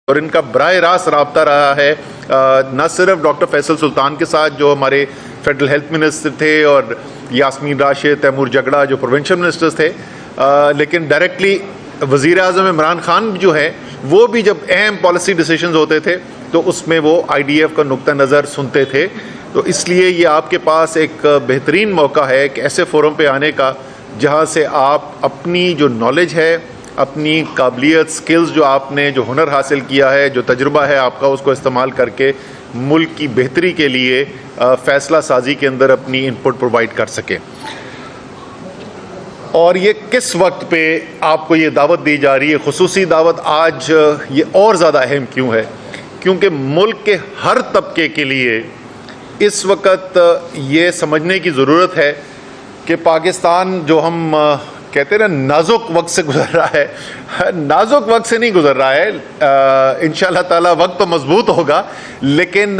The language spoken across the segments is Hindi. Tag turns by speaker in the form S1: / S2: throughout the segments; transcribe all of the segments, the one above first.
S1: और इनका बराह रास्त रब्ता रहा है न सिर्फ डॉक्टर फैसल सुल्तान के साथ जो हमारे फेडरल हेल्थ मिनिस्टर थे और यास्मीन राशिद, तैमूर जगड़ा जो प्रोविंशियल मिनिस्टर्स थे, लेकिन डायरेक्टली वज़ीर आज़म इमरान खान जो है वो भी जब अहम पॉलिसी डिसीजंस होते थे तो उसमें वो IDF का नुक्ता नज़र सुनते थे। तो इसलिए ये आपके पास एक बेहतरीन मौका है कि ऐसे फोरम पे आने का जहाँ से आप अपनी जो नॉलेज है, अपनी काबिलियत, स्किल्स जो आपने जो हुनर हासिल किया है, जो तजुर्बा है आपका, उसको इस्तेमाल करके मुल्क की बेहतरी के लिए फ़ैसला साजी के अंदर अपनी इनपुट प्रोवाइड कर सकें। और ये किस वक्त पे आपको ये दावत दी जा रही है, खुसूसी दावत आज ये और ज़्यादा अहम क्यों है? क्योंकि मुल्क के हर तबके के लिए इस वक्त ये समझने की ज़रूरत है कि पाकिस्तान जो हम कहते हैं ना नाजुक वक्त से गुजर रहा है, नाजुक वक्त से नहीं गुजर रहा है। इंशाअल्लाह ताला वक्त तो मजबूत होगा, लेकिन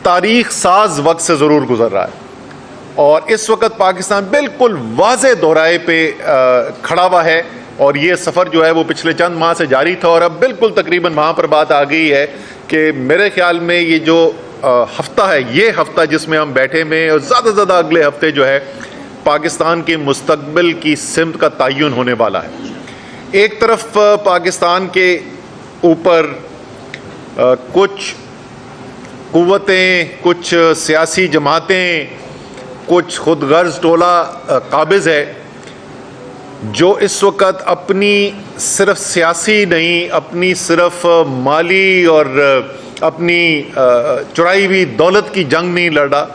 S1: तारीख साज वक्त से ज़रूर गुजर रहा है। और इस वक्त पाकिस्तान बिल्कुल वाज़े दोहराए पे खड़ा हुआ है और ये सफ़र जो है वो पिछले चंद माह से जारी था और अब बिल्कुल तकरीबन वहाँ पर बात आ गई है कि मेरे ख्याल में ये जो हफ्ता है, ये हफ्ता जिसमें हम बैठे में और ज़्यादा से ज़्यादा अगले हफ्ते जो है पाकिस्तान के मुस्तकबिल की सिमत का तयन होने वाला है। एक तरफ पाकिस्तान के ऊपर कुछ कुव्वतें, कुछ सियासी जमातें, कुछ खुदगर्ज टोला काबिज़ है जो इस वक्त अपनी सिर्फ सियासी नहीं, अपनी सिर्फ माली और अपनी चुराई हुई दौलत की जंग नहीं लड़ रहा,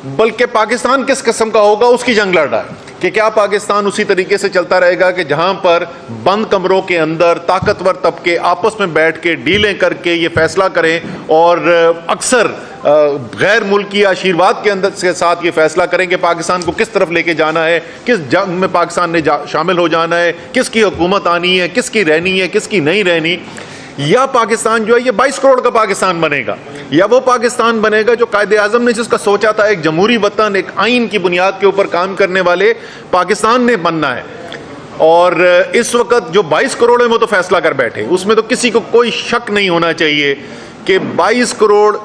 S1: बल्कि पाकिस्तान किस किस्म का होगा उसकी जंग लड़ रहा है कि क्या पाकिस्तान उसी तरीके से चलता रहेगा कि जहां पर बंद कमरों के अंदर ताकतवर तबके आपस में बैठ के डीलें करके ये फैसला करें और अक्सर गैर मुल्की आशीर्वाद के अंदर के साथ ये फैसला करें कि पाकिस्तान को किस तरफ लेके जाना है, किस जंग में पाकिस्तान ने शामिल हो जाना है, किसकी हुकूमत आनी है, किसकी रहनी है, किसकी नहीं रहनी। या पाकिस्तान जो है ये 22 करोड़ का पाकिस्तान बनेगा, या वो पाकिस्तान बनेगा जो कायदे आज़म ने जिसका सोचा था एक जमहूरी वतन, एक आइन की बुनियाद के ऊपर काम करने वाले पाकिस्तान ने बनना है। और इस वक्त जो 22 करोड़ है वो तो फैसला कर बैठे, उसमें तो किसी को कोई शक नहीं होना चाहिए कि 22 करोड़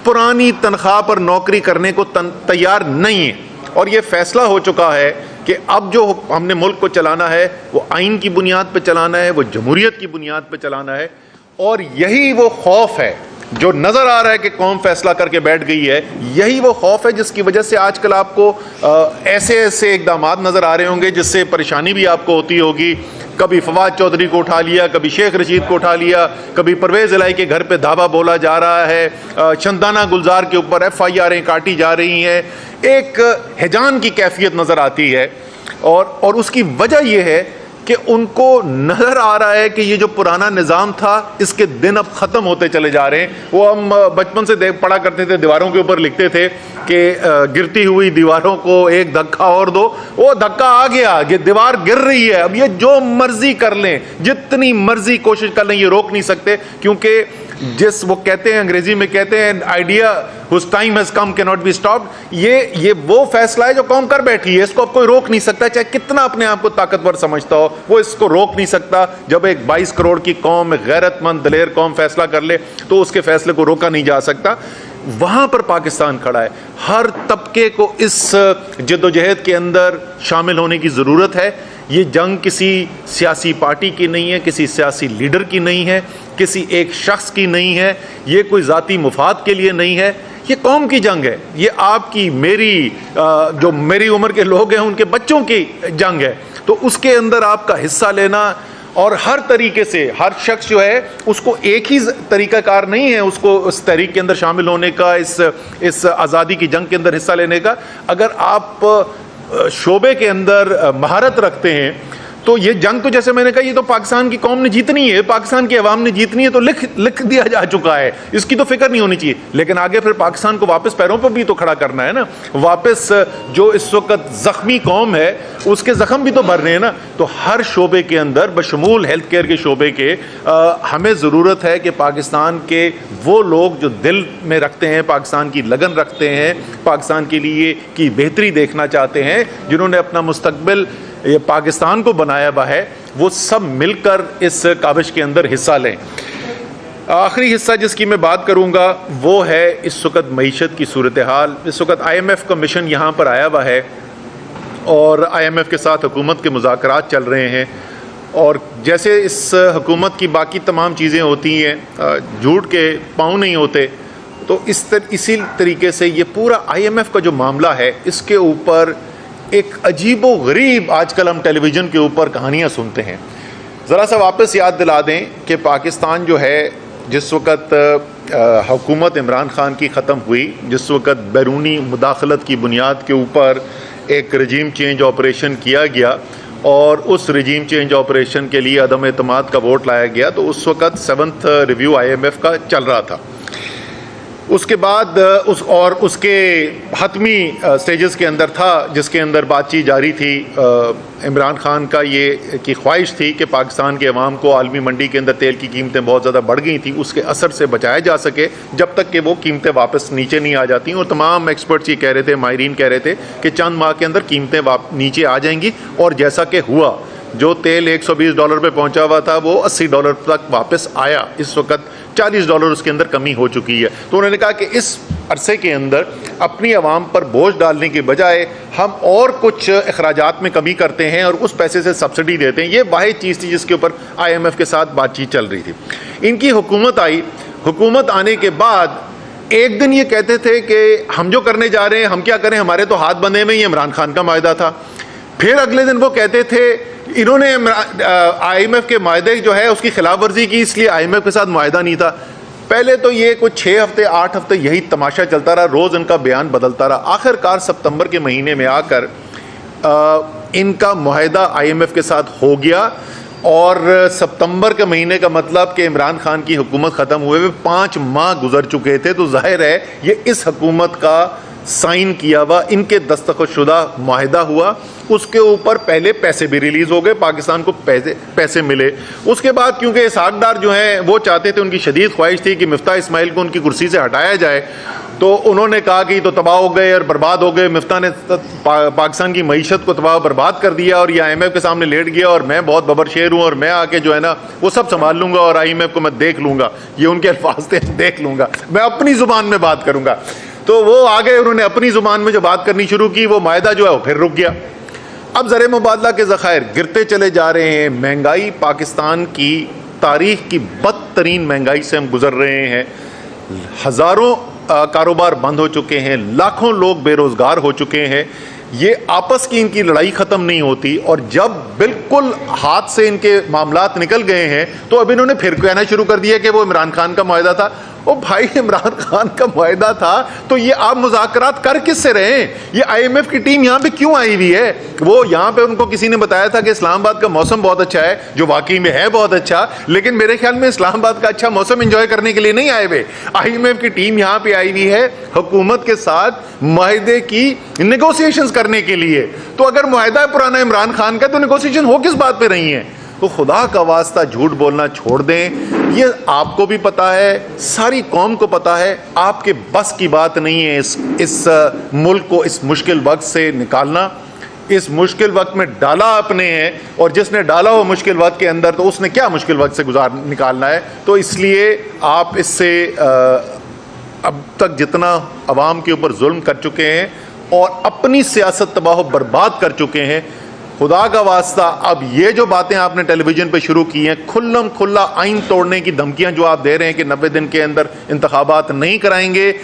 S1: पुरानी तनख्वाह पर नौकरी करने को तैयार नहीं है। और ये फैसला हो चुका है कि अब जो हमने मुल्क को चलाना है वो आइन की बुनियाद पर चलाना है, वो जमहूरियत की बुनियाद पर चलाना है। और यही वो खौफ है जो नज़र आ रहा है कि कौम फैसला करके बैठ गई है, यही वो खौफ है जिसकी वजह से आजकल आपको ऐसे ऐसे इक़दाम नज़र आ रहे होंगे जिससे परेशानी भी आपको होती होगी। कभी फवाद चौधरी को उठा लिया, कभी शेख रशीद को उठा लिया, कभी परवेज़ इलाही के घर पे धावा बोला जा रहा है, चंदाना गुलजार के ऊपर FIR काटी जा रही हैं। एक हिजान की कैफियत नज़र आती है और उसकी वजह यह है कि उनको नज़र आ रहा है कि ये जो पुराना निज़ाम था इसके दिन अब ख़त्म होते चले जा रहे हैं। वो हम बचपन से पढ़ा करते थे, दीवारों के ऊपर लिखते थे कि गिरती हुई दीवारों को एक धक्का और दो, वो धक्का आ गया, ये दीवार गिर रही है, अब ये जो मर्जी कर लें, जितनी मर्जी कोशिश कर लें, ये रोक नहीं सकते। क्योंकि जिस वो कहते हैं, अंग्रेजी में कहते हैं, idea whose time has come cannot be stopped. ये वो फैसला है जो कौम कर बैठी है, इसको अब कोई रोक नहीं सकता, चाहे कितना अपने आप को ताकतवर समझता हो, वो इसको रोक नहीं सकता। जब एक 22 करोड़ की कौम, गैरतमंद दलेर कौम फैसला कर ले तो उसके फैसले को रोका नहीं जा सकता। वहां पर पाकिस्तान खड़ा है। हर तबके को इस जद्दोजहद के अंदर शामिल होने की ज़रूरत है। ये जंग किसी सियासी पार्टी की नहीं है, किसी सियासी लीडर की नहीं है, किसी एक शख्स की नहीं है, ये कोई ज़ाती मुफाद के लिए नहीं है, ये कौम की जंग है। ये आपकी, मेरी, जो मेरी उम्र के लोग हैं उनके बच्चों की जंग है। तो उसके अंदर आपका हिस्सा लेना और हर तरीके से हर शख्स जो है उसको एक ही तरीक़ाकार नहीं है उसको उस तहरीक के अंदर शामिल होने का, इस आज़ादी की जंग के अंदर हिस्सा लेने का। अगर आप शोबे के अंदर महारत रखते हैं तो ये जंग तो जैसे मैंने कहा ये तो पाकिस्तान की कौम ने जीतनी है, पाकिस्तान की अवाम ने जीतनी है, तो लिख दिया जा चुका है, इसकी तो फिक्र नहीं होनी चाहिए। लेकिन आगे फिर पाकिस्तान को वापस पैरों पर भी तो खड़ा करना है ना, वापस जो इस वक्त ज़ख्मी कौम है उसके ज़ख्म भी तो भरने हैं ना। तो हर शोबे के अंदर बशमूल हेल्थ केयर के शोबे के हमें ज़रूरत है कि पाकिस्तान के वो लोग जो दिल में रखते हैं, पाकिस्तान की लगन रखते हैं, पाकिस्तान के लिए की बेहतरी देखना चाहते हैं, जिन्होंने अपना मुस्तकबिल ये पाकिस्तान को बनाया हुआ है, वो सब मिलकर इस काबिश के अंदर हिस्सा लें। आखिरी हिस्सा जिसकी मैं बात करूंगा वो है इस वक्त मईशत की सूरत हाल। इस वक्त IMF का मिशन यहाँ पर आया हुआ है और IMF के साथ हुकूमत के मुज़ाकरात चल रहे हैं, और जैसे इस हुकूमत की बाकी तमाम चीज़ें होती हैं, झूठ के पाँव नहीं होते, तो इसी तरीके से ये पूरा IMF का जो मामला है इसके ऊपर एक अजीब व गरीब आजकल हम टेलीविज़न के ऊपर कहानियाँ सुनते हैं। ज़रा सा वापस याद दिला दें कि पाकिस्तान जो है जिस वक़्त हुकूमत इमरान ख़ान की ख़त्म हुई, जिस वक़्त बैरूनी मुदाखलत की बुनियाद के ऊपर एक रजीम चेंज ऑपरेशन किया गया और उस रजीम चेंज ऑपरेशन के लिए अदम एतमाद का वोट लाया गया, तो उस वक़्त 7th रिव्यू IMF का चल रहा था। उसके बाद उसके हतमी स्टेजेस के अंदर था जिसके अंदर बातचीत जारी थी। इमरान ख़ान का ये की ख्वाहिश थी कि पाकिस्तान के अवाम को आलमी मंडी के अंदर तेल की कीमतें बहुत ज़्यादा बढ़ गई थी, उसके असर से बचाया जा सके जब तक कि वो कीमतें वापस नीचे नहीं आ जाती। और तमाम एक्सपर्ट्स ये कह रहे थे, माहिरीन कह रहे थे कि चंद माह के अंदर कीमतें नीचे आ जाएंगी, और जैसा कि हुआ, जो तेल $120 पे पहुंचा हुआ था वो $80 तक वापस आया। इस वक्त $40 उसके अंदर कमी हो चुकी है। तो उन्होंने कहा कि इस अरसे के अंदर अपनी आवाम पर बोझ डालने के बजाय हम और कुछ अखराजात में कमी करते हैं और उस पैसे से सब्सिडी देते हैं। ये वाहिद चीज़ थी जिसके ऊपर IMF के साथ बातचीत चल रही थी। इनकी हुकूमत आई। हुकूमत आने के बाद एक दिन ये कहते थे कि हम जो करने जा रहे हैं हम क्या करें, हमारे तो हाथ बंधे में, ये इमरान खान का मायदा था। फिर अगले दिन वो कहते थे इन्होंने IMF के मायदे जो है उसकी खिलाफ वर्जी की, इसलिए IMF के साथ मायदा नहीं था। पहले तो ये कुछ 6 हफ्ते 8 हफ्ते यही तमाशा चलता रहा, रोज़ इनका बयान बदलता रहा। आखिरकार सितंबर के महीने में आकर इनका मुआहदा IMF के साथ हो गया, और सितंबर के महीने का मतलब कि इमरान खान की हुकूमत ख़त्म हुए 5 माह गुजर चुके थे। तो जाहिर है ये इस हुकूमत का साइन किया हुआ, इनके दस्तखतशुदा मुआहदा हुआ। उसके ऊपर पहले पैसे भी रिलीज हो गए, पाकिस्तान को पैसे मिले। उसके बाद क्योंकि इसहाक डार जो हैं वो चाहते थे, उनकी शदीद ख्वाहिश थी कि मिफ्ता इस्माइल को उनकी कुर्सी से हटाया जाए, तो उन्होंने कहा कि तो तबाह हो गए और बर्बाद हो गए। मिफ्ता ने पाकिस्तान की मईशत को तबाह बर्बाद कर दिया और ये IMF के सामने लेट गया और मैं बहुत बबर शेर हूँ और मैं आके जो है ना वो सब संभाल लूँगा और IMF को मैं देख लूँगा। ये उनके अल्फाज थे, देख लूँगा, मैं अपनी ज़ुबान में बात करूँगा। तो वो आ गए, उन्होंने अपनी ज़ुबान में जो बात करनी शुरू की, वो मायदा जो है वो फिर रुक गया। अब ज़र मुबादला के ज़खायर गिरते चले जा रहे हैं। महंगाई पाकिस्तान की तारीख़ की बदतरीन महंगाई से हम गुज़र रहे हैं। हज़ारों कारोबार बंद हो चुके हैं, लाखों लोग बेरोज़गार हो चुके हैं। ये आपस की इनकी लड़ाई ख़त्म नहीं होती, और जब बिल्कुल हाथ से इनके मामलात निकल गए हैं तो अब इन्होंने फिर कहना शुरू कर दिया कि वो इमरान खान का मुआहदा था। ओ भाई, इमरान खान का मुआहदा था तो ये आप मुज़ाकरात कर किससे रहे हैं? ये IMF की टीम यहाँ पे क्यों आई हुई है? वो यहाँ पे उनको किसी ने बताया था कि इस्लामाबाद का मौसम बहुत अच्छा है, जो वाकई में है बहुत अच्छा, लेकिन मेरे ख्याल में इस्लामाबाद का अच्छा मौसम एंजॉय करने के लिए नहीं आए हुए। IMF की टीम यहाँ पे आई हुई है हुकूमत के साथ मुआहदे की नेगोशिएशंस करने के लिए। तो अगर मुआहदा पुराना इमरान खान का, तो नेगोशिएशन हो किस बात पे रही है? तो खुदा का वास्ता झूठ बोलना छोड़ दें। ये आपको भी पता है, सारी कौम को पता है, आपके बस की बात नहीं है इस मुल्क को इस मुश्किल वक्त से निकालना। इस मुश्किल वक्त में डाला आपने है, और जिसने डाला हो मुश्किल वक्त के अंदर, तो उसने क्या मुश्किल वक्त से निकालना है। तो इसलिए आप इससे अब तक जितना अवाम के ऊपर जुल्म कर चुके हैं और अपनी सियासत तबाह बर्बाद कर चुके हैं, खुदा का वास्ता अब ये जो बातें आपने टेलीविजन पे शुरू की हैं, खुल्लम खुल्ला आइन तोड़ने की धमकियां जो आप दे रहे हैं कि 90 दिन के अंदर इंतखाबात नहीं कराएंगे,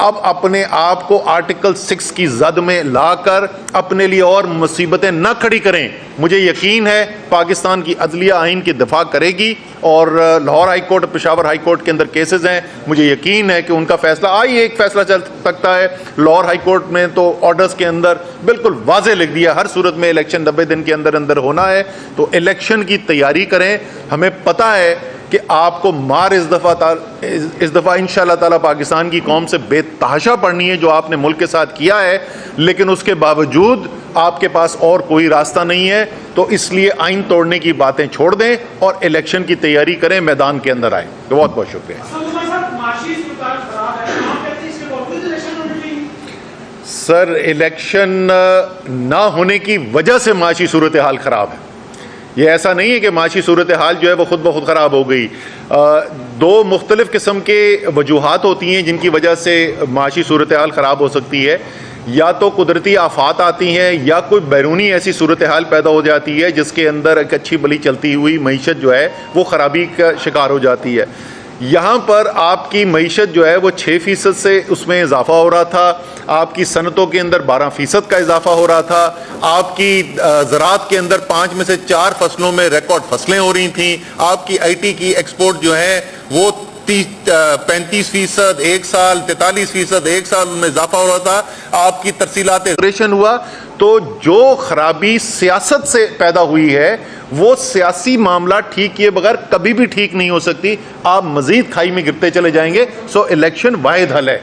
S1: अब अपने आप को आर्टिकल 6 की जद में लाकर अपने लिए और मुसीबतें न खड़ी करें। मुझे यकीन है पाकिस्तान की अदलिया आइन की दिफा करेगी, और Lahore high court, Peshawar high court के अंदर केसेस हैं, मुझे यकीन है कि उनका फैसला एक फैसला चल सकता है। लाहौर हाई कोर्ट में तो ऑर्डर्स के अंदर बिल्कुल वाजे लिख दिया, हर सूरत में इलेक्शन 90 दिन के अंदर अंदर होना है। तो इलेक्शन की तैयारी करें। हमें पता है कि आपको मार इस दफ़ा इंशाअल्लाह ताला पाकिस्तान की कौम से बेतहाशा पड़नी है जो आपने मुल्क के साथ किया है, लेकिन उसके बावजूद आपके पास और कोई रास्ता नहीं है। तो इसलिए आइन तोड़ने की बातें छोड़ दें और इलेक्शन की तैयारी करें, मैदान के अंदर आए। तो बहुत बहुत शुक्रिया। सर, इलेक्शन ना होने की वजह से माशी सूरत हाल ख़राब है। ये ऐसा नहीं है कि माशी सूरत हाल जो है वो खुद ब खुद ख़राब हो गई। दो मुख्तलिफ़ किस्म के वजूहात होती हैं जिनकी वजह से माशी सूरत हाल ख़राब हो सकती है। या तो कुदरती आफात आती हैं या कोई बैरूनी ऐसी सूरत हाल पैदा हो जाती है जिसके अंदर एक अच्छी भली चलती हुई मईशत जो है वो ख़राबी का शिकार हो जाती है। यहाँ पर आपकी मईशत जो है वो 6% से उसमें इजाफा हो रहा था, आपकी सनतों के अंदर 12% का इजाफा हो रहा था, आपकी ज़राअत के अंदर 5 में से 4 फसलों में रिकॉर्ड फसलें हो रही थी, आपकी IT की एक्सपोर्ट जो है वो 35% एक साल, 43% एक साल में इजाफा हो रहा था, आपकी तरसीलात ऑपरेशन हुआ। तो जो खराबी सियासत से पैदा हुई है वो सियासी मामला ठीक किए बगैर कभी भी ठीक नहीं हो सकती, आप मजीद खाई में गिरते चले जाएंगे। सो इलेक्शन वाहिद हल है।